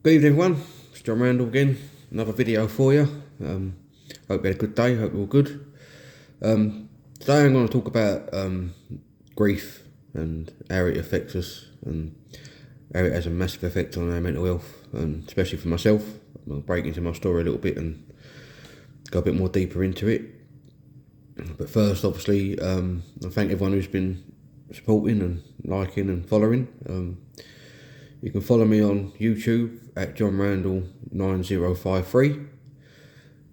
Good evening everyone, it's John Randall again, another video for you. Hope you had a good day, hope you're all good. Today I'm going to talk about grief and how it affects us and how it has a massive effect on our mental health, and especially for myself. I'm going to break into my story a little bit and go a bit more deeper into it. But first, obviously, I thank everyone who's been supporting and liking and following. You can follow me on YouTube at John Randall 9053,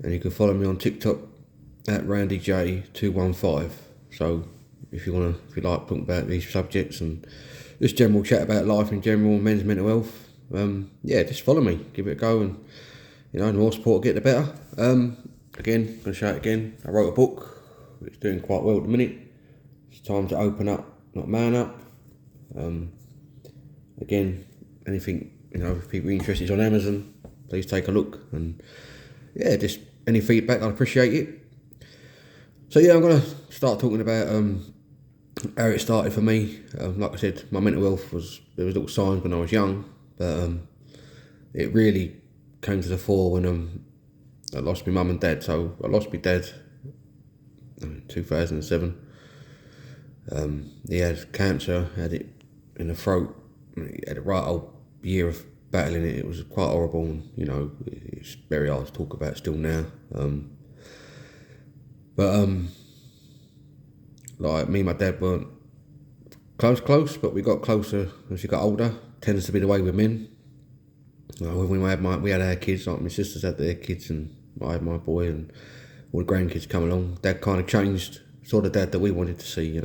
and you can follow me on TikTok at RandyJ215. So if you like talking about these subjects and just general chat about life in general, men's mental health, just follow me, give it a go, and the more support I get, the better. Again, I'm gonna show it again. I wrote a book, it's doing quite well at the minute. It's time to open up, not man up. Again, anything, if people are interested, it's on Amazon, please take a look, and just any feedback, I'd appreciate it. So I'm going to start talking about how it started for me. Like I said, my mental health there was little signs when I was young, but it really came to the fore when I lost my mum and dad. So I lost my dad in 2007. He had cancer, had it in the throat. He had a right old year of battling it. It was quite horrible, and it's very hard to talk about still now. Like me and my dad weren't close, but we got closer as we got older. Tends to be the way with men. When we had our kids, like my sisters had their kids, and I had my boy, and all the grandkids come along. Dad kind of changed, sort of dad that we wanted to see,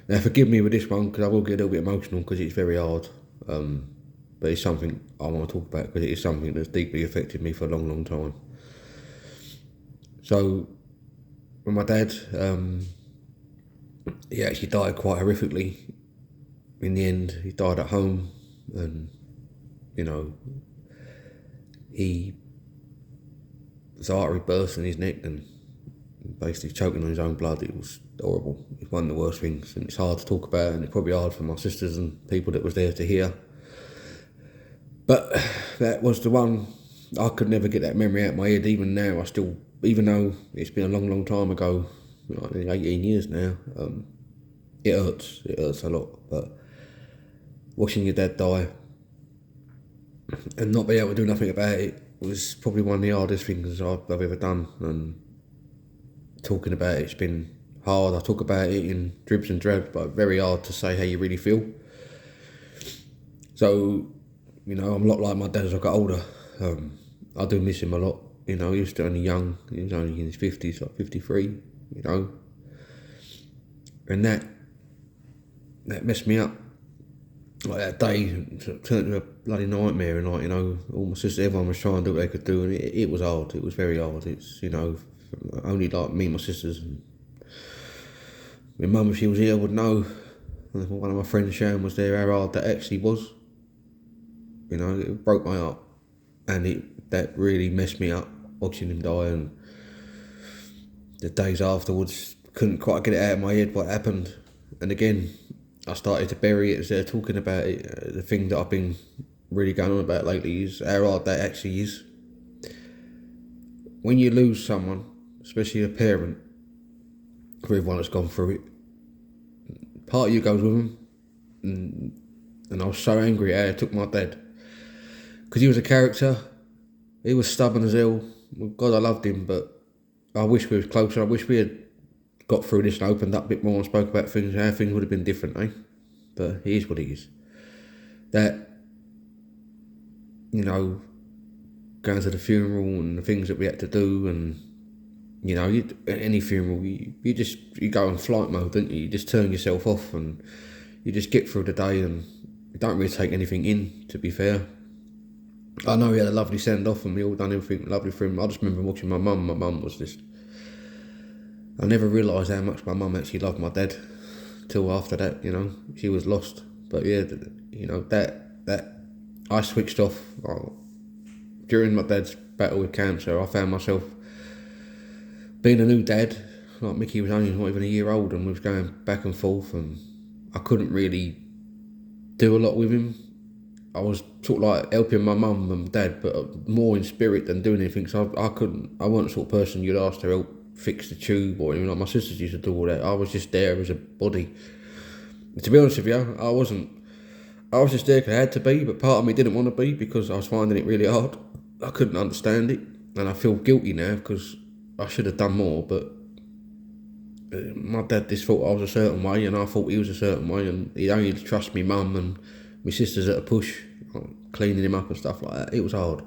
Now, forgive me with this one, because I will get a little bit emotional, because it's very hard. But it's something I want to talk about, because it is something that's deeply affected me for a long, long time. So, when my dad, he actually died quite horrifically. In the end, he died at home, and, his artery burst in his neck, and basically choking on his own blood. It was horrible. It's one of the worst things, and it's hard to talk about, and it's probably hard for my sisters and people that was there to hear. But that was the one, I could never get that memory out of my head. Even now, even though it's been a long, long time ago, like 18 years now, it hurts a lot. But watching your dad die and not be able to do nothing about it was probably one of the hardest things I've ever done. And talking about it's been hard. I talk about it in dribs and drabs, but very hard to say how you really feel. So, I'm a lot like my dad as I got older. I do miss him a lot. He was still only young. He was only in his 50s, like 53, And that messed me up. Like that day turned into a bloody nightmare, and all my sisters, everyone was trying to do what they could do, and it was hard. It was very hard. It's, only like me and my sisters. And my mum, if she was here, would know. And one of my friends, Sharon, was there, how hard that actually was. It broke my heart, and that really messed me up, watching him die. And the days afterwards, couldn't quite get it out of my head what happened. And again, I started to bury it as they're talking about it. The thing that I've been really going on about lately is how hard that actually is. When you lose someone, especially a parent, for everyone that's gone through it, part of you goes with them. And I was so angry at how it took my dad, because he was a character. He was stubborn as hell. God, I loved him, but I wish we was closer. I wish we had got through this and opened up a bit more and spoke about things, how things would have been different, But it is what it is. That, going to the funeral and the things that we had to do, and at any funeral, you go in flight mode, don't you? You just turn yourself off, and you just get through the day, and you don't really take anything in, to be fair. I know he had a lovely send-off, and we all done everything lovely for him. I just remember watching my mum. My mum was just... I never realised how much my mum actually loved my dad till after that, She was lost. But that I switched off. During my dad's battle with cancer, I found myself being a new dad. Like, Mickey was only not even a year old, and we was going back and forth, and I couldn't really do a lot with him. I was sort of like helping my mum and dad, but more in spirit than doing anything. So I wasn't the sort of person you'd ask to help fix the tube or anything. Like my sisters used to do all that. I was just there as a body. To be honest with you, I wasn't. I was just there because I had to be, but part of me didn't want to be because I was finding it really hard. I couldn't understand it, and I feel guilty now because I should have done more, but my dad just thought I was a certain way and I thought he was a certain way, and he'd only trust me mum and my sisters at a push, like cleaning him up and stuff like that. It was hard.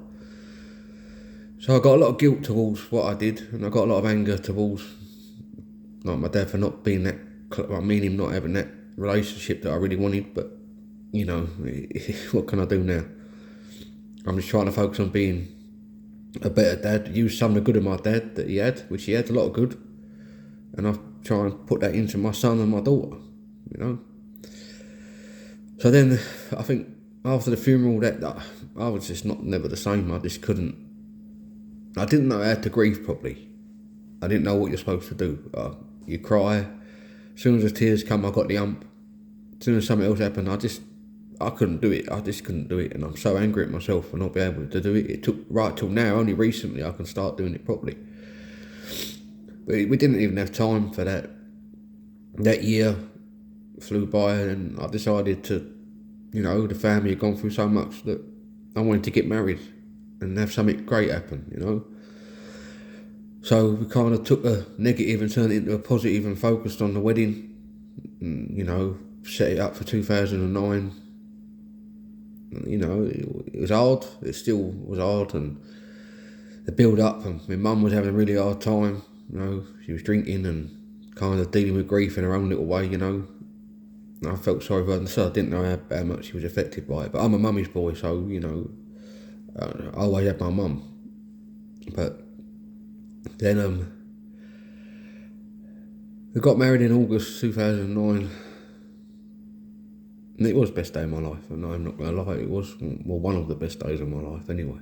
So I got a lot of guilt towards what I did, and I got a lot of anger towards like my dad for not being that, I mean him not having that relationship that I really wanted, but you know, what can I do now? I'm just trying to focus on being a better dad, use some of the good of my dad that he had, which he had a lot of good, and I try and put that into my son and my daughter, you know. So then I think after the funeral that I was just never the same. I just couldn't, I didn't know how to grieve properly. I didn't know what you're supposed to do. You cry, as soon as the tears come I got the hump, as soon as something else happened I couldn't do it. I just couldn't do it, and I'm so angry at myself for not being able to do it. It took right till now, only recently I can start doing it properly. But we didn't even have time for that. That year flew by, and I decided to, you know, the family had gone through so much that I wanted to get married and have something great happen, you know. So we kind of took a negative and turned it into a positive and focused on the wedding, and, you know, set it up for 2009. You know, it was hard. It still was hard, and the build up. And my mum was having a really hard time. You know, she was drinking and kind of dealing with grief in her own little way. You know, and I felt sorry for her, so I didn't know how much she was affected by it. But I'm a mummy's boy, so you know, I always had my mum. But then we got married in August 2009. And it was the best day of my life, and I'm not going to lie, it was, well, one of the best days of my life anyway.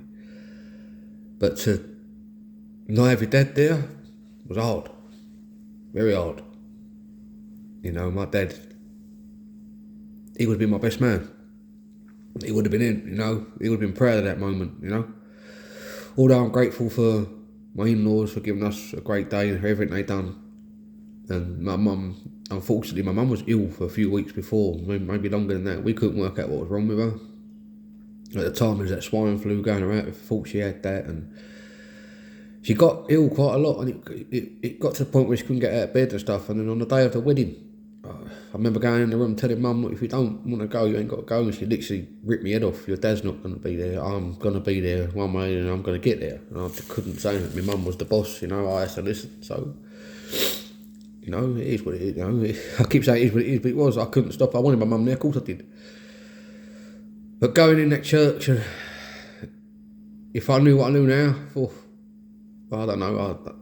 But to not have your dad there was hard, very hard. You know, my dad, he would have been my best man. He would have been in, you know, he would have been proud of that moment, you know. Although I'm grateful for my in-laws for giving us a great day and for everything they done. And my mum, unfortunately, my mum was ill for a few weeks before, maybe longer than that. We couldn't work out what was wrong with her. At the time, there was that swine flu going around. We thought she had that, and she got ill quite a lot. And it got to the point where she couldn't get out of bed and stuff. And then on the day of the wedding, I remember going in the room telling Mum, "Look, if you don't want to go, you ain't got to go." And she literally ripped my head off. "Your dad's not going to be there. I'm going to be there one way, and I'm going to get there." And I couldn't say that. My mum was the boss, you know. I had to listen. So, you know, it is what it is. You know, I keep saying it is what it is, but it was. I couldn't stop. I wanted my mum there. Of course I did. But going in that church, and if I knew what I knew now, I don't know.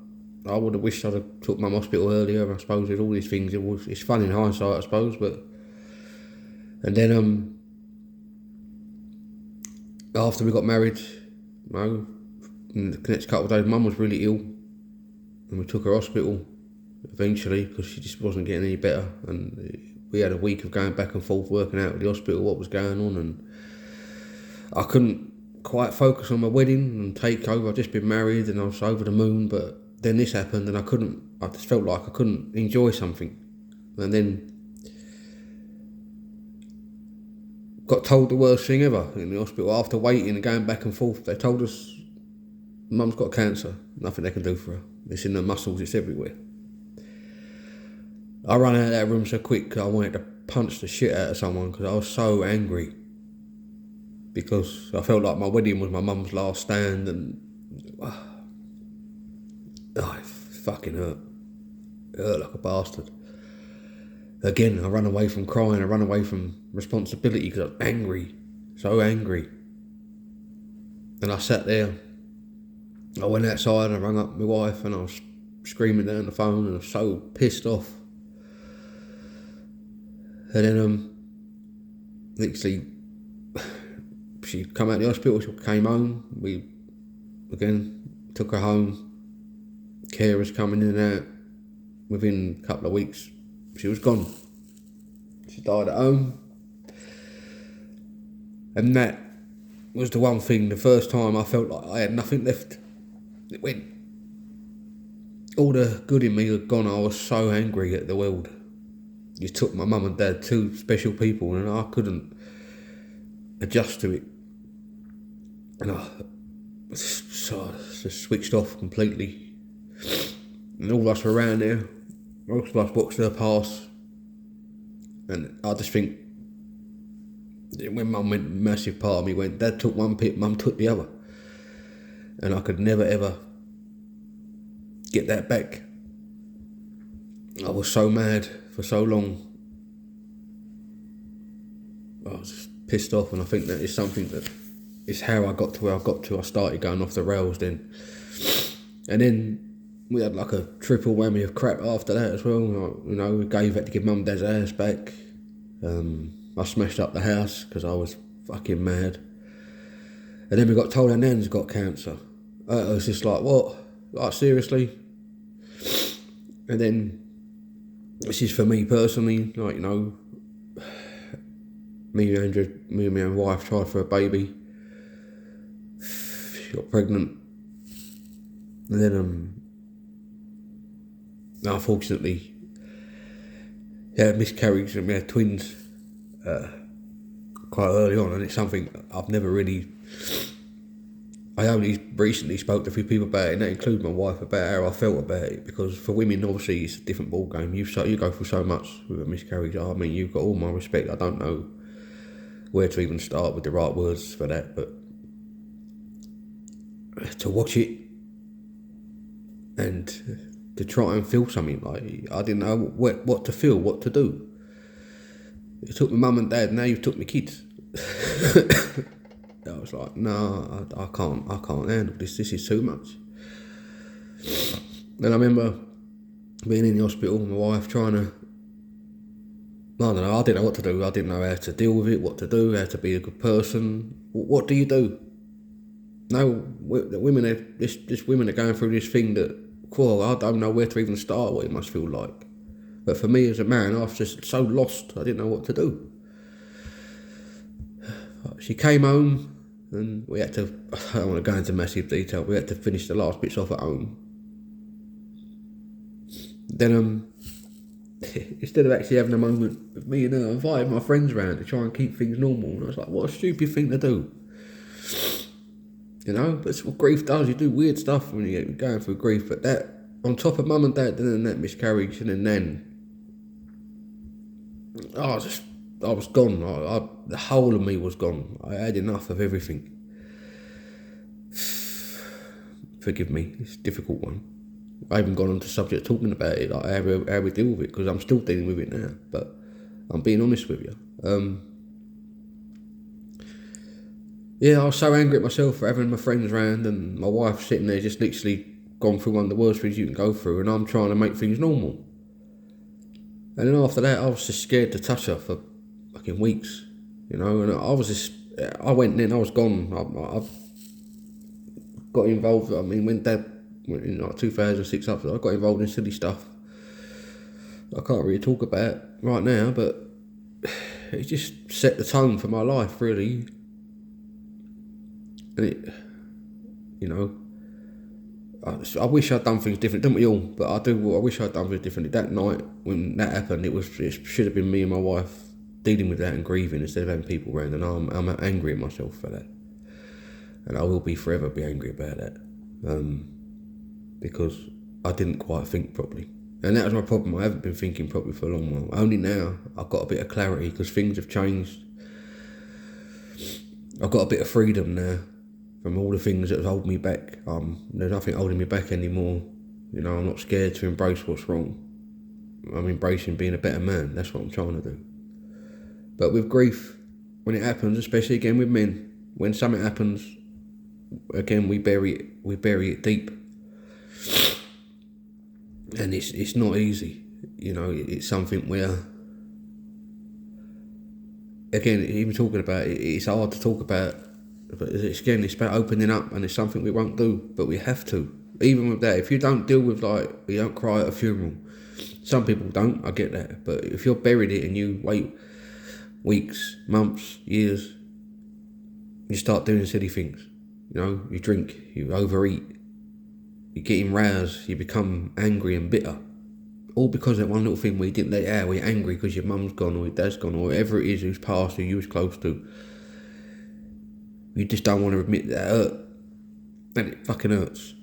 I would have wished I'd have took Mum hospital earlier. I suppose with all these things, it's fun in hindsight, I suppose. But and then after we got married, you know, in the next couple of days, Mum was really ill, and we took her hospital eventually because she just wasn't getting any better. And we had a week of going back and forth, working out at the hospital what was going on, and I couldn't quite focus on my wedding and take over. I'd just been married and I was over the moon, but then this happened and I just felt like I couldn't enjoy something. And then got told the worst thing ever in the hospital. After waiting and going back and forth, they told us Mum's got cancer, nothing they can do for her. It's in the muscles, it's everywhere. I ran out of that room so quick I wanted to punch the shit out of someone because I was so angry. Because I felt like my wedding was my mum's last stand, and it fucking hurt. It hurt like a bastard. Again, I ran away from crying, I ran away from responsibility because I was angry, so angry. And I sat there, I went outside and I rang up my wife and I was screaming down the phone and I was so pissed off. And then literally, she come out of the hospital, she came home, we again took her home, carers coming in and out. Within a couple of weeks she was gone. She died at home, And that was the one thing, the first time I felt like I had nothing left. It went, all the good in me had gone. I was so angry at the world. You took my mum and dad, two special people, and I couldn't adjust to it. And I just switched off completely. And all of us were around there. Most of us watched her pass. And I just think, when mum went, a massive part of me went, dad took one bit, mum took the other. And I could never ever get that back. I was so mad for so long. I was just pissed off, and I think that is something that is how I got to where I got to. I started going off the rails then. And then we had like a triple whammy of crap after that as well. We had to give mum and dad's house back. I smashed up the house because I was fucking mad. And then we got told our nan's got cancer. It was just like, what? Like, seriously? And then, this is for me personally, like, me and my wife tried for a baby. She got pregnant. And then, unfortunately, we had miscarriage and we had twins quite early on, and it's something I've never really... I only recently spoke to a few people about it, and that includes my wife, about how I felt about it, because for women, obviously, it's a different ball game. You go through so much with a miscarriage. I mean, you've got all my respect. I don't know where to even start with the right words for that, but to watch it and to try and feel something, like, I didn't know what to feel, what to do. You took my mum and dad, now you've took my kids. I was like, no, I can't handle this. This is too much. And I remember being in the hospital, my wife trying to, I don't know, I didn't know what to do. I didn't know how to deal with it, what to do, how to be a good person. What do you do? No, women are going through this thing that, I don't know where to even start, what it must feel like. But for me as a man, I was just so lost, I didn't know what to do. She came home, and we had to, I don't want to go into massive detail, we had to finish the last bits off at home. Then, instead of actually having a moment with me and her, I invited my friends round to try and keep things normal. And I was like, what a stupid thing to do. But it's what grief does. You do weird stuff when you're going through grief. But that, on top of mum and dad, and then that miscarriage, and then I was gone. The whole of me was gone. I had enough of everything. Forgive me, it's a difficult one. I haven't gone on to the subject of talking about it, like how we deal with it, because I'm still dealing with it now. But I'm being honest with you. I was so angry at myself for having my friends round, and my wife sitting there just literally gone through one of the worst things you can go through, and I'm trying to make things normal. And then after that, I was just scared to touch her for fucking weeks, and I went in, I was gone. I got involved, when Dad went in 2006 up, I got involved in silly stuff I can't really talk about right now, but it just set the tone for my life, really. And it, I wish I'd done things different, don't we all? But I wish I'd done things differently. That night when that happened, it should have been me and my wife dealing with that and grieving instead of having people around, and I'm angry at myself for that. And I will forever be angry about that. Because I didn't quite think properly. And that was my problem. I haven't been thinking properly for a long while. Only now I've got a bit of clarity because things have changed. I've got a bit of freedom now from all the things that have held me back. There's nothing holding me back anymore. I'm not scared to embrace what's wrong. I'm embracing being a better man. That's what I'm trying to do. But with grief, when it happens, especially again with men, when something happens, again we bury it deep. And it's not easy, it's something where, again, even talking about it, it's hard to talk about, but it's about opening up, and it's something we won't do, but we have to. Even with that, if you don't deal with, you don't cry at a funeral, some people don't, I get that, but if you're buried it and you wait weeks, months, years, you start doing silly things. You know, you drink, you overeat, you get roused, you become angry and bitter. All because of that one little thing where you didn't let it out, where you're angry because your mum's gone or your dad's gone or whoever it is who's passed who you was close to. You just don't want to admit that hurt. And it fucking hurts.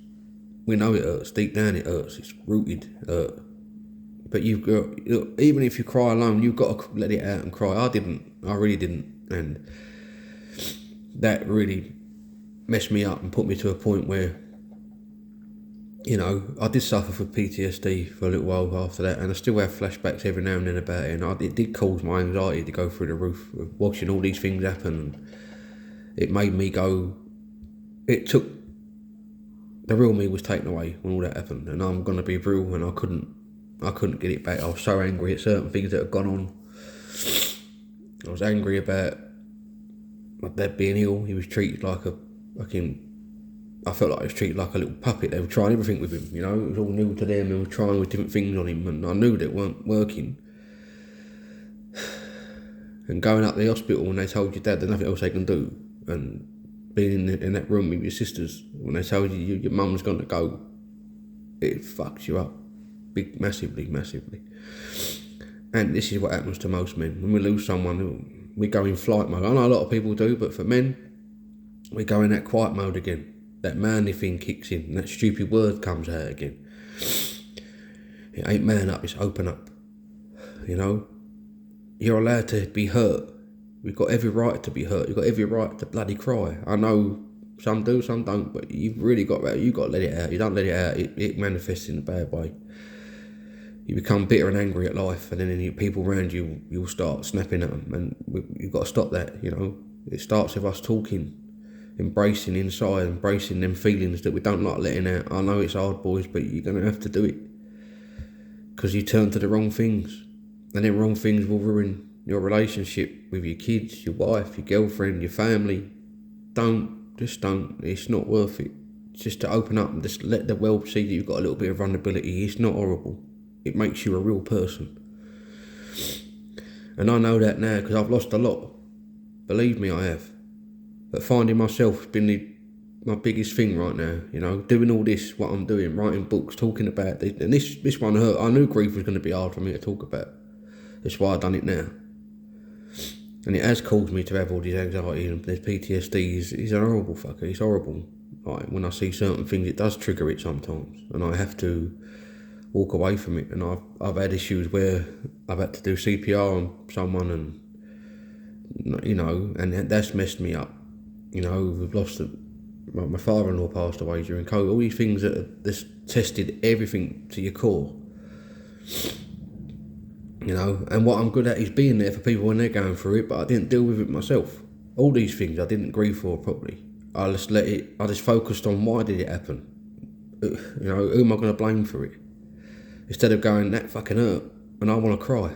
We know it hurts. Deep down it hurts. It's rooted hurt. But you've got, even if you cry alone, you've got to let it out and cry. I didn't. I really didn't. And that really messed me up and put me to a point where, you know, I did suffer from PTSD for a little while after that, and I still have flashbacks every now and then about it, and it did cause my anxiety to go through the roof, watching all these things happen. It made me go, it took, the real me was taken away when all that happened, and I'm going to be real, and I couldn't get it back. I was so angry at certain things that had gone on. I was angry about my dad being ill. He was treated like a fucking, I felt like I was treated like a little puppet. They were trying everything with him, you know. It was all new to them. They were trying with different things on him, and I knew that weren't working. And going up to the hospital when they told your dad there's nothing else they can do, and being in that room with your sisters when they told you your mum's going to go, it fucks you up, massively. And this is what happens to most men. When we lose someone, we go in flight mode. I know a lot of people do, but for men, we go in that quiet mode again. That manly thing kicks in, and that stupid word comes out again. It ain't man up, it's open up. You know? You're allowed to be hurt. We've got every right to be hurt. You've got every right to bloody cry. I know some do, some don't, but you've really got to let it out. You don't let it out, it manifests in a bad way. You become bitter and angry at life, and then people around you, you'll start snapping at them, and you've got to stop that, you know. It starts with us talking, embracing inside, embracing them feelings that we don't like letting out. I know it's hard, boys, but you're going to have to do it, because you turn to the wrong things, and then wrong things will ruin your relationship with your kids, your wife, your girlfriend, your family. Just don't. It's not worth it. Just to open up and just let the world see that you've got a little bit of vulnerability. It's not horrible. It makes you a real person. And I know that now because I've lost a lot. Believe me, I have. But finding myself has been my biggest thing right now. You know, doing all this, what I'm doing, writing books, talking about this. And this one hurt. I knew grief was going to be hard for me to talk about. That's why I've done it now. And it has caused me to have all these anxieties and this PTSD. He's a horrible fucker. He's horrible. Like, when I see certain things, it does trigger it sometimes. And I have to walk away from it. And I've had issues where I've had to do CPR on someone, and, you know, and that's messed me up. You know, we've lost my father-in-law passed away during COVID. All these things that have just tested everything to your core. You know, and what I'm good at is being there for people when they're going through it, but I didn't deal with it myself. All these things I didn't grieve for properly. I just focused on why did it happen. You know, who am I going to blame for it? Instead of going, that fucking hurt, and I want to cry.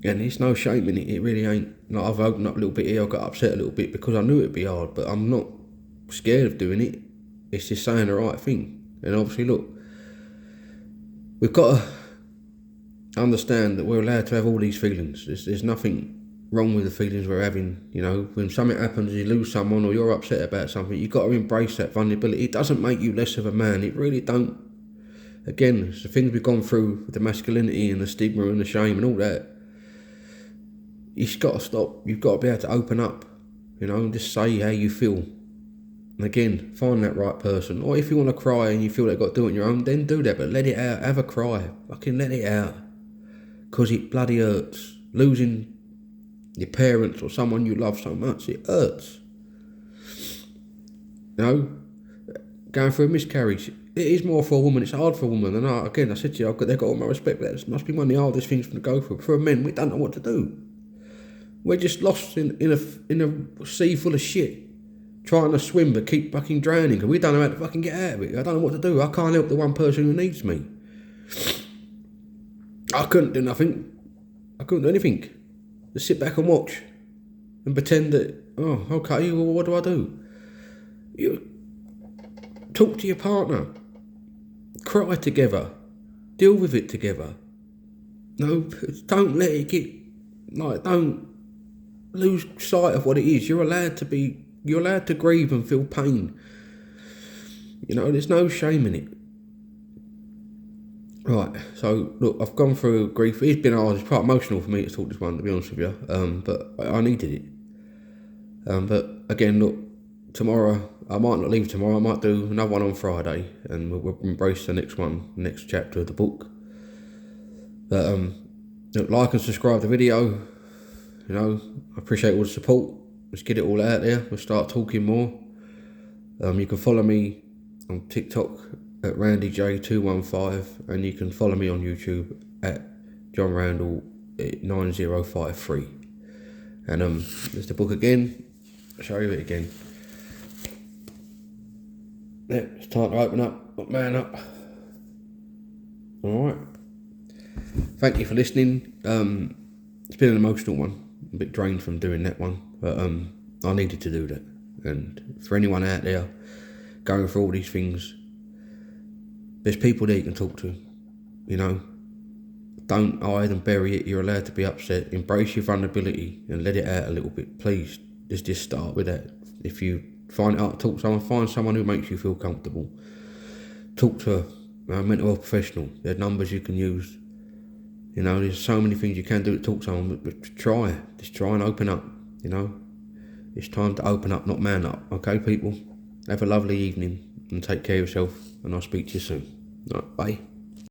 And there's no shame in it, it really ain't. Like, I've opened up a little bit here, I got upset a little bit because I knew it'd be hard, but I'm not scared of doing it. It's just saying the right thing. And obviously, look, we've got to understand that we're allowed to have all these feelings. There's nothing wrong with the feelings we're having. You know, when something happens, you lose someone or you're upset about something, you've got to embrace that vulnerability. It doesn't make you less of a man, it really don't. Again, it's the things we've gone through with the masculinity and the stigma and the shame and all that. You've got to stop. You've got to be able to open up, you know, and just say how you feel. And again, find that right person. Or if you want to cry and you feel like you've got to do it on your own, then do that, but let it out. Have a cry. Fucking let it out. Because it bloody hurts. Losing your parents or someone you love so much, it hurts. You know, going through a miscarriage, it is more for a woman. It's hard for a woman. And I said to you, they've got all my respect. That must be one of the hardest things to go through. For a men, we don't know what to do. We're just lost in a sea full of shit, trying to swim but keep fucking drowning because we don't know how to fucking get out of it. I don't know what to do. I can't help the one person who needs me. I couldn't do nothing. I couldn't do anything. Just sit back and watch and pretend that, oh, okay, well, what do I do? You talk to your partner. Cry together. Deal with it together. No, don't let it get, like, don't lose sight of what it is. You're allowed to grieve and feel pain. You know, there's no shame in it. Right, so look, I've gone through grief. It's been hard. It's quite emotional for me to talk this one, to be honest with you. But I needed it. But again, look, tomorrow, I might not leave tomorrow. I might do another one on Friday, and we'll embrace the next one, next chapter of the book. But look, like and subscribe to the video. You know, I appreciate all the support. Let's get it all out there. We'll start talking more. You can follow me on TikTok at RandyJ215, and you can follow me on YouTube at John Randall 9053. And there's the book again. I'll show you it again. Yeah, it's time to open up, man up. Alright. Thank you for listening. It's been an emotional one. I'm a bit drained from doing that one, but I needed to do that. And for anyone out there going through all these things, there's people there you can talk to. You know, don't hide and bury it. You're allowed to be upset. Embrace your vulnerability and let it out a little bit. Please, just start with that. If you find it hard to talk to someone, find someone who makes you feel comfortable. Talk to a mental health professional. There are numbers you can use. You know, there's so many things you can do to talk to someone, but just try and open up, you know. It's time to open up, not man up. Okay, people? Have a lovely evening and take care of yourself, and I'll speak to you soon. All right, bye.